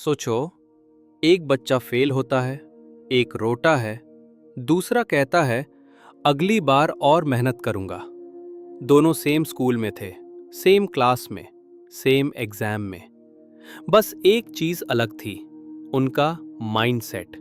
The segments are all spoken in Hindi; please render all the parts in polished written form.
सोचो, एक बच्चा फेल होता है, एक रोता है, दूसरा कहता है अगली बार और मेहनत करूंगा। दोनों सेम स्कूल में थे, सेम क्लास में, सेम एग्जाम में। बस एक चीज अलग थी, उनका माइंडसेट।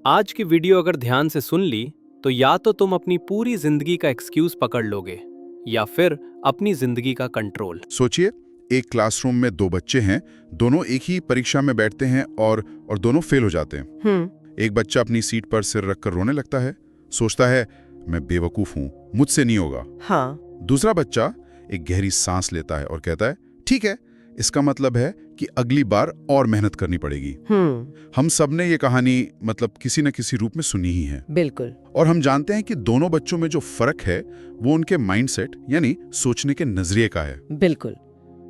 आज की वीडियो अगर ध्यान से सुन ली तो या तो तुम अपनी पूरी जिंदगी का एक्सक्यूज पकड़ लोगे या फिर अपनी जिंदगी का कंट्रोल। सोचिए, एक क्लासरूम में दो बच्चे हैं, दोनों एक ही परीक्षा में बैठते हैं और दोनों फेल हो जाते हैं। एक बच्चा अपनी सीट पर सिर रखकर रोने लगता है, सोचता है मैं बेवकूफ हूं, मुझसे नहीं होगा। हाँ। दूसरा बच्चा एक गहरी सांस लेता है और कहता है ठीक है, इसका मतलब है कि अगली बार और मेहनत करनी पड़ेगी। हम सब ने ये कहानी किसी न किसी रूप में सुनी ही है। बिल्कुल। और हम जानते हैं कि दोनों बच्चों में जो फर्क है वो उनके माइंडसेट यानी सोचने के नजरिए का है। बिल्कुल।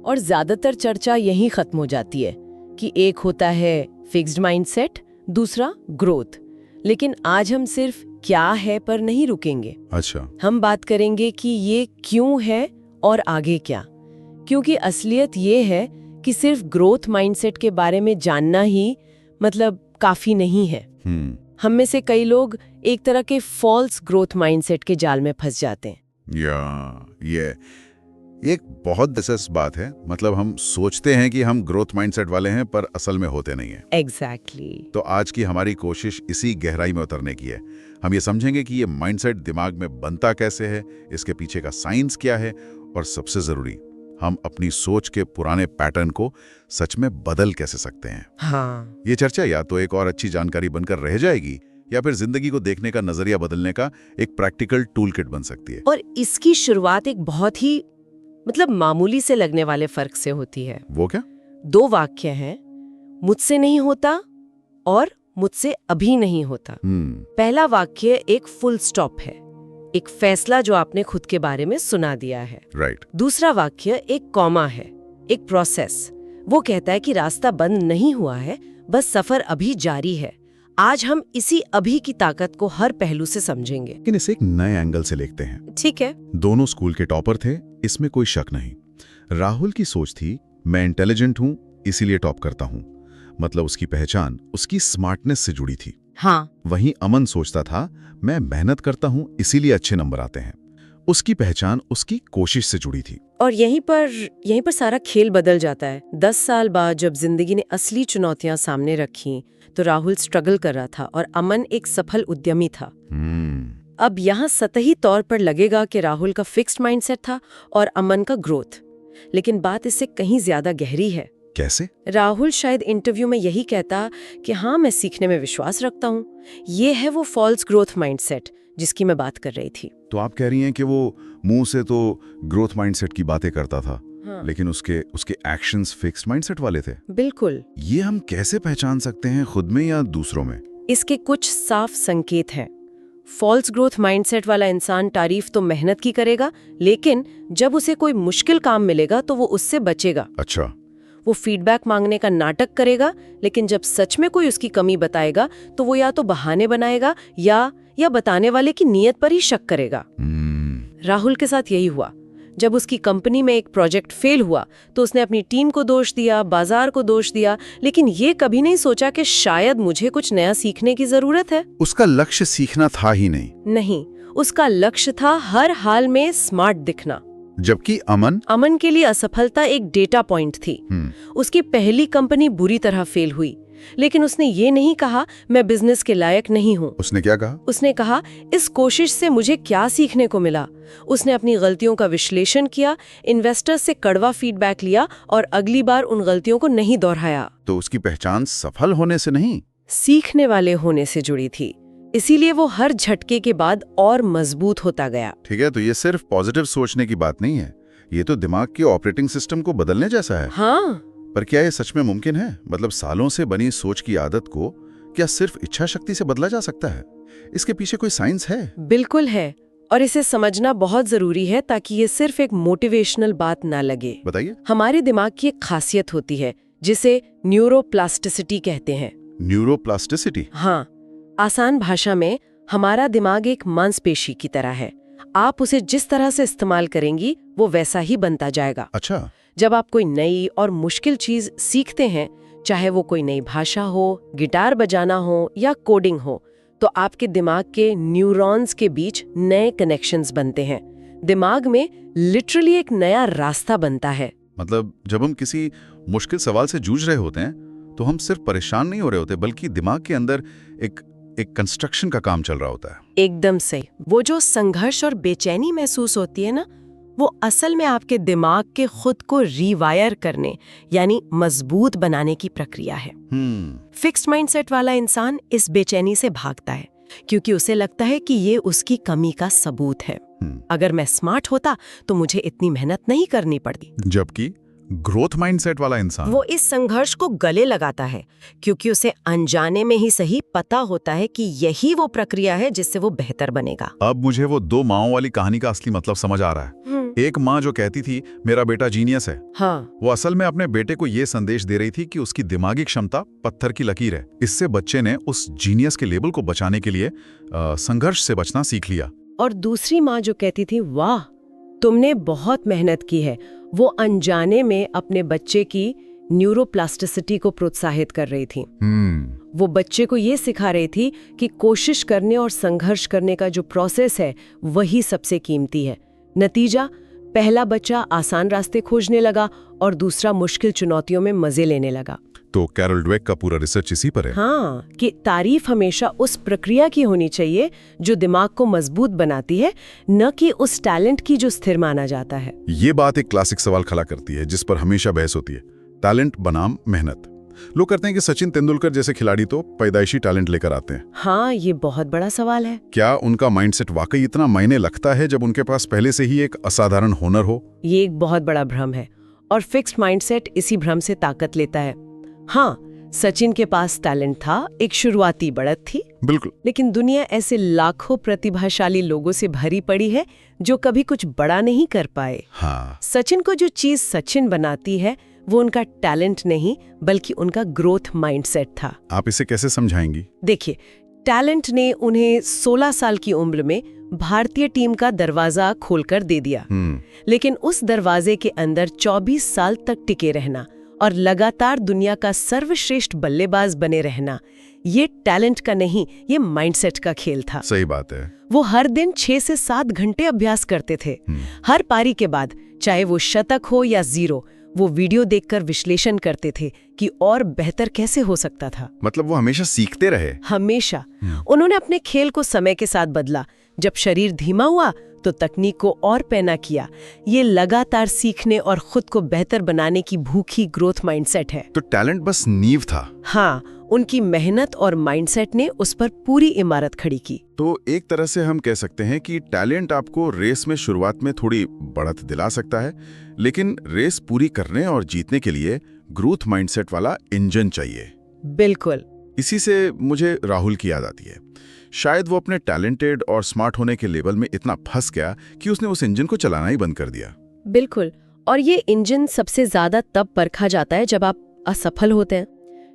और ज्यादातर चर्चा यहीं खत्म हो जाती है कि एक होता है फिक्स्ड माइंडसेट, दूसरा ग्रोथ। लेकिन आज हम सिर्फ क्या है पर नहीं रुकेंगे। अच्छा। हम बात करेंगे कि ये क्यों है और आगे क्या। क्योंकि असलियत ये है कि सिर्फ ग्रोथ माइंडसेट के बारे में जानना ही काफी नहीं है। हम में से कई लोग एक तरह के फॉल्स ग्रोथ माइंडसेट के जाल में फंस जाते हैं। ये एक बहुत दिलचस्प बात है। हम सोचते हैं कि हम ग्रोथ माइंडसेट वाले हैं पर असल में होते नहीं है। एग्जैक्टली। तो आज की हमारी कोशिश इसी गहराई में उतरने की है। हम ये समझेंगे कि ये माइंडसेट दिमाग में बनता कैसे है, इसके पीछे का साइंस क्या है, और सबसे जरूरी, हम अपनी सोच के पुराने पैटर्न को सच में बदल कैसे सकते हैं। हाँ। ये चर्चा या तो एक और अच्छी जानकारी बनकर रह जाएगी या फिर जिंदगी को देखने का नजरिया बदलने का एक प्रैक्टिकल टूल किट बन सकती है। और इसकी शुरुआत एक बहुत ही मामूली से लगने वाले फर्क से होती है। वो क्या? दो वाक्य हैं, मुझसे नहीं होता और मुझसे अभी नहीं होता। पहला वाक्य एक फुल स्टॉप है, एक फैसला जो आपने खुद के बारे में सुना दिया है। राइट। दूसरा वाक्य एक कॉमा है, एक प्रोसेस। वो कहता है कि रास्ता बंद नहीं हुआ है, बस सफर अभी जारी है। आज हम इसी अभी की ताकत को हर पहलू से समझेंगे। लेकिन इसे एक नए एंगल से देखते हैं। ठीक है। दोनों स्कूल के टॉपर थे, इसमें कोई शक नहीं। राहुल की सोच थी मैं इंटेलिजेंट हूं इसीलिए टॉप करता हूं, उसकी पहचान उसकी स्मार्टनेस से जुड़ी थी। हाँ। वहीं अमन सोचता था मैं मेहनत करता हूं इसीलिए अच्छे नंबर आते हैं, उसकी पहचान उसकी कोशिश से जुड़ी थी। और यहीं पर सारा खेल बदल जाता है। 10 साल बाद जब जिंदगी ने असली चुनौतियां सामने रखी तो राहुल स्ट्रगल कर रहा था और अमन एक सफल उद्यमी था। अब यहाँ सतही तौर पर लगेगा कि राहुल का फिक्स्ड माइंडसेट था और अमन का ग्रोथ, लेकिन बात इससे कहीं ज्यादा गहरी है। कैसे? राहुल शायद इंटरव्यू में यही कहता कि हाँ, मैं सीखने में विश्वास रखता हूँ। ये है वो फॉल्स ग्रोथ माइंडसेट जिसकी मैं बात कर रही थी। तो आप कह रही हैं कि वो मुंह से तो ग्रोथ माइंडसेट की बातें करता था, हाँ। लेकिन उसके एक्शंस फिक्स्ड माइंडसेट वाले थे। बिल्कुल। ये हम कैसे पहचान सकते हैं, खुद में या दूसरों में? इसके कुछ साफ संकेत हैं। फॉल्स ग्रोथ माइंडसेट वाला इंसान तारीफ तो मेहनत की करेगा, लेकिन जब उसे कोई मुश्किल काम मिलेगा तो वो उससे बचेगा। अच्छा। वो फीडबैक मांगने का नाटक करेगा, लेकिन जब सच में कोई उसकी कमी बताएगा तो वो या तो बहाने बनाएगा या बताने वाले की नीयत पर ही शक करेगा। राहुल के साथ यही हुआ। जब उसकी कंपनी में एक प्रोजेक्ट फेल हुआ तो उसने अपनी टीम को दोष दिया, बाजार को दोष दिया, लेकिन ये कभी नहीं सोचा कि शायद मुझे कुछ नया सीखने की जरूरत है। उसका लक्ष्य सीखना था ही नहीं, उसका लक्ष्य था हर हाल में स्मार्ट दिखना। जबकि अमन के लिए असफलता एक डेटा पॉइंट थी। उसकी पहली कंपनी बुरी तरह फेल हुई, लेकिन उसने ये नहीं कहा मैं बिजनेस के लायक नहीं हूँ। उसने क्या कहा? उसने कहा इस कोशिश से मुझे क्या सीखने को मिला। उसने अपनी गलतियों का विश्लेषण किया, इन्वेस्टर्स से कड़वा फीडबैक लिया और अगली बार उन गलतियों को नहीं दोहराया। तो उसकी पहचान सफल होने से नहीं, सीखने वाले होने से जुड़ी थी। इसीलिए वो हर झटके के बाद और मजबूत होता गया। ठीक है, तो ये सिर्फ पॉजिटिव सोचने की बात नहीं है, ये तो दिमाग के ऑपरेटिंग सिस्टम को बदलने जैसा है। हाँ। पर क्या ये सच में मुमकिन है? सालों से बनी सोच की आदत को क्या सिर्फ इच्छा शक्ति से बदला जा सकता है? इसके पीछे कोई साइंस है? बिल्कुल है, और इसे समझना बहुत जरूरी है ताकि ये सिर्फ एक मोटिवेशनल बात ना लगे। बताइए। हमारे दिमाग की एक खासियत होती है जिसे न्यूरोप्लास्टिसिटी कहते हैं। न्यूरोप्लास्टिसिटी? हाँ। आसान भाषा में हमारा दिमाग एक मांसपेशी की तरह है। आप उसे जिस तरह से इस्तेमाल करेंगी वो वैसा ही बनता जाएगा। अच्छा। जब आप कोई नई और मुश्किल चीज सीखते हैं, चाहे वो कोई नई भाषा हो, गिटार बजाना हो या कोडिंग हो, तो आपके दिमाग के न्यूरॉन्स के बीच नए कनेक्शंस बनते हैं। दिमाग में लिटरली एक नया रास्ता बनता है। मतलब जब हम किसी मुश्किल सवाल से जूझ रहे होते हैं तो हम सिर्फ परेशान नहीं हो रहे होते, बल्कि दिमाग के अंदर एक कंस्ट्रक्शन का काम चल रहा होता है। एकदम सही। वो जो संघर्ष और बेचैनी महसूस होती है ना, वो असल में आपके दिमाग के खुद को रीवायर करने यानी मजबूत बनाने की प्रक्रिया है। फिक्स्ड माइंडसेट वाला इंसान इस बेचैनी से भागता है क्योंकि उसे लगता है कि ये उसकी कमी का सबूत है। अगर मैं स्मार्ट होता तो मुझे इतनी मेहनत नहीं करनी पड़ती। जबकि ग्रोथ माइंडसेट वाला इंसान वो इस संघर्ष को गले लगाता है क्योंकि उसे अनजाने में ही सही पता होता है कि यही वो प्रक्रिया है जिससे वो बेहतर बनेगा। अब मुझे वो दो माओं वाली कहानी का असली मतलब समझ आ रहा है। एक माँ जो कहती थी मेरा बेटा जीनियस है, हाँ, वो असल में अपने बेटे को ये संदेश दे रही थी कि उसकी दिमागी क्षमता पत्थर की लकीर है। इससे बच्चे ने उस जीनियस के लेबल को बचाने के लिए संघर्ष से बचना सीख लिया। और दूसरी माँ जो कहती थी वाह तुमने बहुत मेहनत की है, वो अनजाने में अपने बच्चे की न्यूरोप्लास्टिसिटी को प्रोत्साहित कर रही थी। वो बच्चे को ये सिखा रही थी कि कोशिश करने और संघर्ष करने का जो प्रोसेस है वही सबसे कीमती है। नतीजा, पहला बच्चा आसान रास्ते खोजने लगा और दूसरा मुश्किल चुनौतियों में मजे लेने लगा। तो कैरल ड्वेक का पूरा रिसर्च इसी पर है। हाँ, कि तारीफ हमेशा उस प्रक्रिया की होनी चाहिए जो दिमाग को मजबूत बनाती है, न कि उस टैलेंट की जो स्थिर माना जाता है। ये बात एक क्लासिक सवाल खड़ा करती है जिस पर हमेशा बहस होती है, टैलेंट बनाम मेहनत। लोग कहते हैं कि सचिन तेंदुलकर जैसे खिलाड़ी तो पैदाइशी टैलेंट लेकर आते हैं। हाँ, ये बहुत बड़ा सवाल है। क्या उनका माइंडसेट वाकई इतना मायने लगता है जब उनके पास पहले से ही एक असाधारण हुनर हो? ये एक बहुत बड़ा भ्रम है और फिक्स्ड माइंडसेट इसी भ्रम से ताकत लेता है। हाँ, सचिन के पास टैलेंट था, एक शुरुआती बढ़त थी, बिल्कुल, लेकिन दुनिया ऐसे लाखों प्रतिभाशाली लोगों से भरी पड़ी है जो कभी कुछ बड़ा नहीं कर पाए। हाँ। सचिन को जो चीज सचिन बनाती है वो उनका टैलेंट नहीं बल्कि उनका ग्रोथ माइंडसेट था। आप इसे कैसे समझाएंगी? देखिए, टैलेंट ने उन्हें 16 साल की उम्र में भारतीय टीम का दरवाजा खोलकर दे दिया, लेकिन उस दरवाजे के अंदर 24 साल तक टिके रहना और लगातार दुनिया का सर्वश्रेष्ठ बल्लेबाज बने रहना, ये टैलेंट का नहीं, ये माइंडसेट का खेल था। सही बात है। वो हर दिन 6 से 7 घंटे अभ्यास करते थे। हर पारी के बाद, चाहे वो शतक हो या जीरो, वो वीडियो देखकर विश्लेषण करते थे कि और बेहतर कैसे हो सकता था। मतलब वो हमेशा सीखते रहे। हमेशा। उन्होंने अपने खेल को समय के साथ बदला। जब शरीर धीमा हुआ तो तकनीक को और पैना किया। ये लगातार सीखने और खुद को बेहतर बनाने की भूखी ग्रोथ माइंडसेट है। तो टैलेंट बस नींव था। हाँ, उनकी मेहनत और माइंडसेट ने उस पर पूरी इमारत खड़ी की। तो एक तरह से हम कह सकते हैं कि टैलेंट आपको रेस में शुरुआत में थोड़ी बढ़त दिला सकता है, लेकिन रेस पूरी करने और जीतने के लिए ग्रोथ माइंडसेट वाला इंजन चाहिए। बिल्कुल। इसी से मुझे राहुल की याद आती है। शायद वो अपने टैलेंटेड और स्मार्ट होने के लेवल में इतना फंस गया कि उसने उस इंजन को चलाना ही बंद कर दिया। बिल्कुल। और ये इंजन सबसे ज्यादा तब परखा जाता है जब आप असफल होते हैं।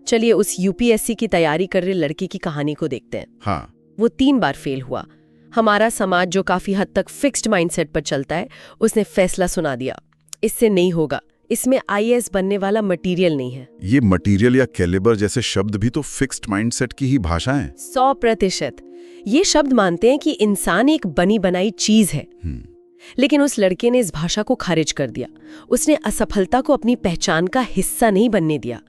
चलिए उस यूपीएससी की तैयारी कर रहे लड़के की कहानी को देखते हैं। हाँ। वो 3 बार फेल हुआ। हमारा समाज जो काफी हद तक फिक्स्ड माइंडसेट पर चलता है, उसने फैसला सुना दिया, इससे नहीं होगा, इसमें आईएएस बनने वाला मटेरियल नहीं है। ये मटेरियल या कैलिबर जैसे शब्द भी तो फिक्स्ड माइंडसेट की ही भाषा है। 100%। ये शब्द मानते हैं कि इंसान एक बनी बनाई चीज है। लेकिन उस लड़के ने इस भाषा को खारिज कर दिया। उसने असफलता को अपनी पहचान का हिस्सा नहीं बनने दिया।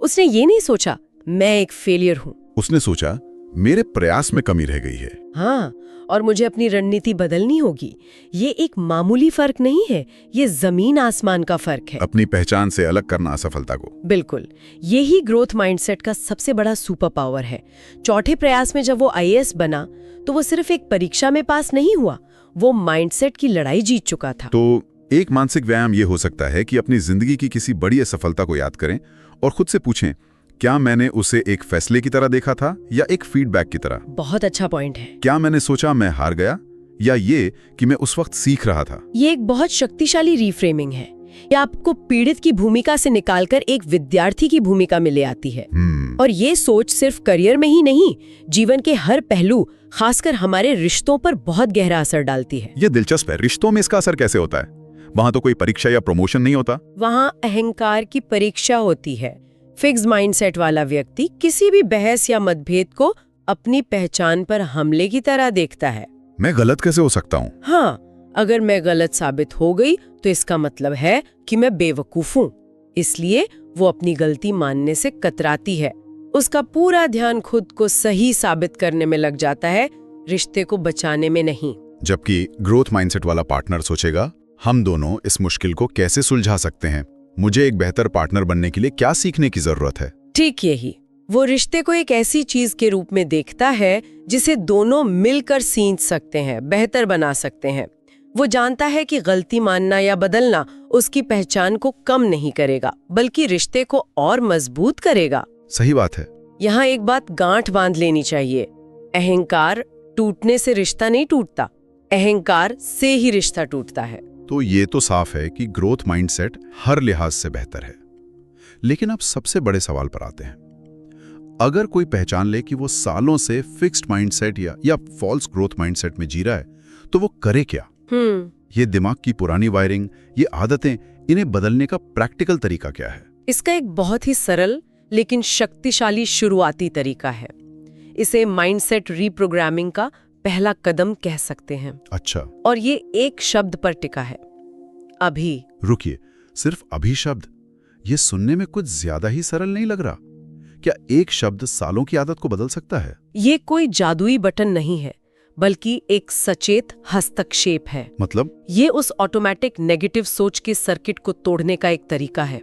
उसने ये नहीं सोचा मैं एक फेलियर हूं। उसने सोचा मेरे प्रयास में कमी रह गई है। हाँ, और मुझे अपनी रणनीति बदलनी होगी। ये एक मामूली फर्क नहीं है, ये जमीन आसमान का फर्क है। अपनी पहचान से अलग करना असफलता को। बिल्कुल। यही ग्रोथ माइंडसेट का सबसे बड़ा सुपर पावर है। चौथे प्रयास में जब वो आईएएस बना तो वो सिर्फ एक परीक्षा में पास नहीं हुआ, वो माइंडसेट की लड़ाई जीत चुका था। तो एक मानसिक व्यायाम ये हो सकता है कि अपनी जिंदगी की किसी बड़ी असफलता को याद करें और खुद से पूछें, क्या मैंने उसे एक फैसले की तरह देखा था या एक फीडबैक की तरह? बहुत अच्छा पॉइंट है। क्या मैंने सोचा मैं हार गया या ये कि मैं उस वक्त सीख रहा था? ये एक बहुत शक्तिशाली रिफ्रेमिंग है। ये आपको पीड़ित की भूमिका से निकालकर एक विद्यार्थी की भूमिका में ले आती है। और ये सोच सिर्फ करियर में ही नहीं, जीवन के हर पहलू, खासकर हमारे रिश्तों पर बहुत गहरा असर डालती है। ये दिलचस्प है। रिश्तों में इसका असर कैसे होता है? वहां तो कोई परीक्षा या प्रमोशन नहीं होता। वहां अहंकार की परीक्षा होती है। फिक्स्ड माइंडसेट वाला व्यक्ति किसी भी बहस या मतभेद को अपनी पहचान पर हमले की तरह देखता है। मैं गलत कैसे हो सकता हूँ? हाँ, अगर मैं गलत साबित हो गई तो इसका मतलब है कि मैं बेवकूफ हूँ। इसलिए वो अपनी गलती मानने से कतराती है। उसका पूरा ध्यान खुद को सही साबित करने में लग जाता है, रिश्ते को बचाने में नहीं। जबकि ग्रोथ माइंडसेट वाला पार्टनर सोचेगा, हम दोनों इस मुश्किल को कैसे सुलझा सकते हैं? मुझे एक बेहतर पार्टनर बनने के लिए क्या सीखने की जरूरत है? ठीक यही, वो रिश्ते को एक ऐसी चीज के रूप में देखता है जिसे दोनों मिलकर सींच सकते हैं, बेहतर बना सकते हैं। वो जानता है कि गलती मानना या बदलना उसकी पहचान को कम नहीं करेगा, बल्कि रिश्ते को और मजबूत करेगा। सही बात है। यहाँ एक बात गांठ बांध लेनी चाहिए, अहंकार टूटने से रिश्ता नहीं टूटता, अहंकार से ही रिश्ता टूटता है। तो ये तो साफ है कि ग्रोथ माइंडसेट हर लिहाज से बेहतर है। लेकिन अब सबसे बड़े सवाल पर आते हैं। अगर कोई पहचान ले कि वो सालों से फिक्स्ड माइंडसेट या फॉल्स ग्रोथ माइंडसेट में जी रहा है, तो वो करे क्या? ये दिमाग की पुरानी वायरिंग, ये आदतें, इन्हें बदलने का प्रैक्टिकल तरीका क्या है? इसका एक बहुत ही सरल लेकिन शक्तिशाली शुरुआती तरीका है। इसे माइंडसेट रीप्रोग्रामिंग का पहला कदम कह सकते हैं। अच्छा। और ये एक शब्द पर टिका है, अभी। रुकिए, सिर्फ अभी शब्द? ये सुनने में कुछ ज्यादा ही सरल नहीं लग रहा। क्या एक शब्द सालों की आदत को बदल सकता है? ये कोई जादुई बटन नहीं है, बल्कि एक सचेत हस्तक्षेप है। मतलब? ये उस ऑटोमेटिक नेगेटिव सोच के सर्किट को तोड़ने का एक तरीका है।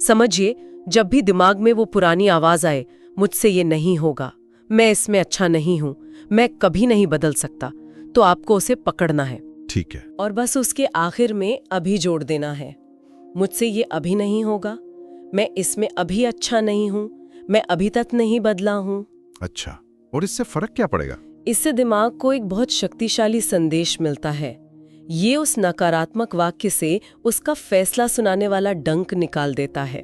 समझिए, जब भी दिमाग में वो पुरानी आवाज आए, मुझसे ये नहीं होगा, मैं इसमें अच्छा नहीं हूं, मैं कभी नहीं बदल सकता, तो आपको उसे पकड़ना है। ठीक है। और बस उसके आखिर में अभी जोड़ देना है। मुझसे ये अभी नहीं होगा, मैं इसमें अभी अच्छा नहीं हूं, मैं अभी तक नहीं बदला हूं। अच्छा, और इससे फर्क क्या पड़ेगा? इससे दिमाग को एक बहुत शक्तिशाली संदेश मिलता है। ये उस नकारात्मक वाक्य से उसका फैसला सुनाने वाला डंक निकाल देता है।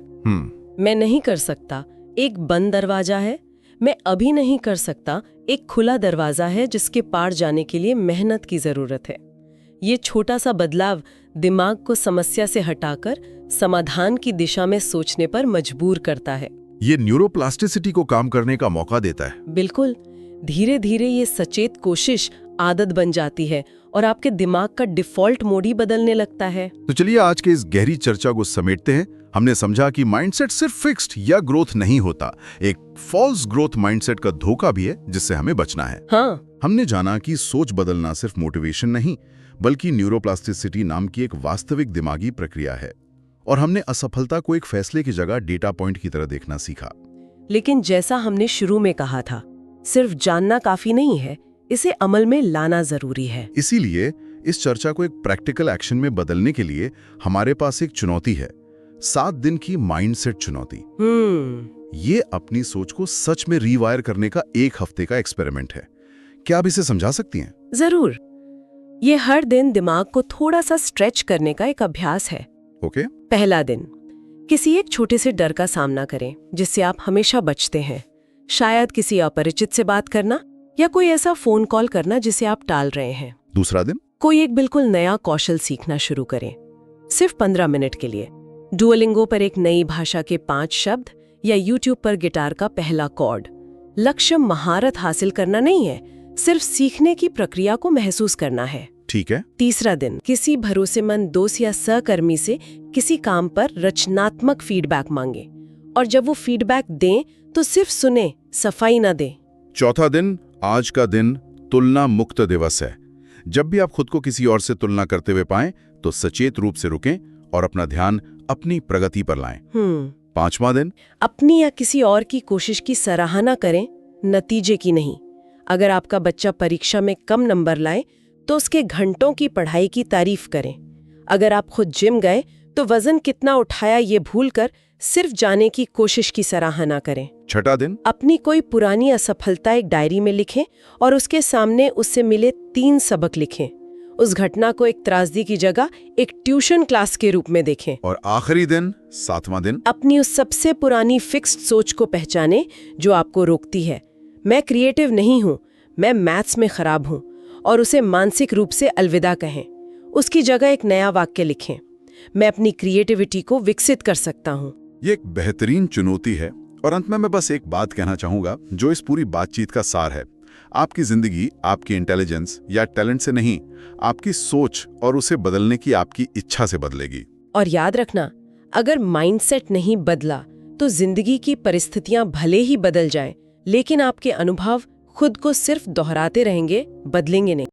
मैं नहीं कर सकता एक बंद दरवाजा है, मैं अभी नहीं कर सकता एक खुला दरवाजा है जिसके पार जाने के लिए मेहनत की जरूरत है। ये छोटा सा बदलाव दिमाग को समस्या से हटाकर समाधान की दिशा में सोचने पर मजबूर करता है। ये न्यूरोप्लास्टिसिटी को काम करने का मौका देता है। बिल्कुल। धीरे धीरे ये सचेत कोशिश आदत बन जाती है और आपके दिमाग का डिफॉल्ट मोड ही बदलने लगता है। तो चलिए आज के इस गहरी चर्चा को समेटते हैं। हमने समझा कि माइंडसेट सिर्फ फिक्स्ड या ग्रोथ नहीं होता, एक फॉल्स ग्रोथ माइंडसेट का धोखा भी है जिससे हमें बचना है। हाँ। हमने जाना कि सोच बदलना सिर्फ मोटिवेशन नहीं, बल्कि न्यूरोप्लास्टिसिटी नाम की एक वास्तविक दिमागी प्रक्रिया है। और हमने असफलता को एक फैसले की जगह डेटा पॉइंट की तरह देखना सीखा। लेकिन जैसा हमने शुरू में कहा था, सिर्फ जानना काफी नहीं है, इसे अमल में लाना जरूरी है। इसीलिए इस चर्चा को एक प्रैक्टिकल एक्शन में बदलने के लिए हमारे पास एक चुनौती है, 7 दिन की माइंडसेट चुनौती। ये अपनी सोच को सच में रीवायर करने का 1 हफ्ते का एक्सपेरिमेंट है। क्या आप इसे समझा सकती हैं? जरूर। ये हर दिन दिमाग को थोड़ा सा स्ट्रेच करने का एक अभ्यास है। ओके। पहला दिन, किसी एक छोटे से डर का सामना करें जिससे आप हमेशा बचते हैं। शायद किसी अपरिचित से बात करना या कोई ऐसा फोन कॉल करना जिसे आप टाल रहे हैं। दूसरा दिन, कोई एक बिल्कुल नया कौशल सीखना शुरू करें, सिर्फ 15 मिनट के लिए। डुओलिंगो पर एक नई भाषा के 5 शब्द या यूट्यूब पर गिटार का पहला कॉर्ड। लक्ष्य महारत हासिल करना नहीं है, सिर्फ सीखने की प्रक्रिया को महसूस करना है। ठीक है। तीसरा दिन, किसी भरोसेमंद दोस्त या सहकर्मी से किसी काम पर रचनात्मक फीडबैक मांगे और जब वो फीडबैक दें तो सिर्फ सुने, सफाई ना दें। चौथा दिन, आज का दिन तुलना मुक्त दिवस है। जब भी आप खुद को किसी और से तुलना करते हुए पाएं तो सचेत रूप से रुकें और अपना ध्यान अपनी प्रगति पर लाएं। 5वां दिन, अपनी या किसी और की कोशिश की सराहना करें, नतीजे की नहीं। अगर आपका बच्चा परीक्षा में कम नंबर लाए तो उसके घंटों की पढ़ाई की तारीफ करें। अगर आप खुद जिम गए तो वजन कितना उठाया ये भूलकर सिर्फ जाने की कोशिश की सराहना करें। 6वां दिन, अपनी कोई पुरानी असफलता एक डायरी में लिखें और उसके सामने उससे मिले 3 सबक लिखें। उस घटना को एक त्रासदी की जगह एक ट्यूशन क्लास के रूप में देखें। और आखिरी दिन, 7वां दिन, अपनी उस सबसे पुरानी फिक्स्ड सोच को पहचानें जो आपको रोकती है। मैं क्रिएटिव नहीं हूँ, मैं मैथ्स में खराब हूँ, और उसे मानसिक रूप से अलविदा कहें। उसकी जगह एक नया वाक्य लिखें, मैं अपनी क्रिएटिविटी को विकसित कर सकता हूँ। ये एक बेहतरीन चुनौती है और अंत में मैं बस एक बात कहना चाहूंगा जो इस पूरी बातचीत का सार है। आपकी जिंदगी आपकी इंटेलिजेंस या टैलेंट से नहीं, आपकी सोच और उसे बदलने की आपकी इच्छा से बदलेगी। और याद रखना, अगर माइंडसेट नहीं बदला तो जिंदगी की परिस्थितियां भले ही बदल जाएं, लेकिन आपके अनुभव खुद को सिर्फ दोहराते रहेंगे, बदलेंगे नहीं।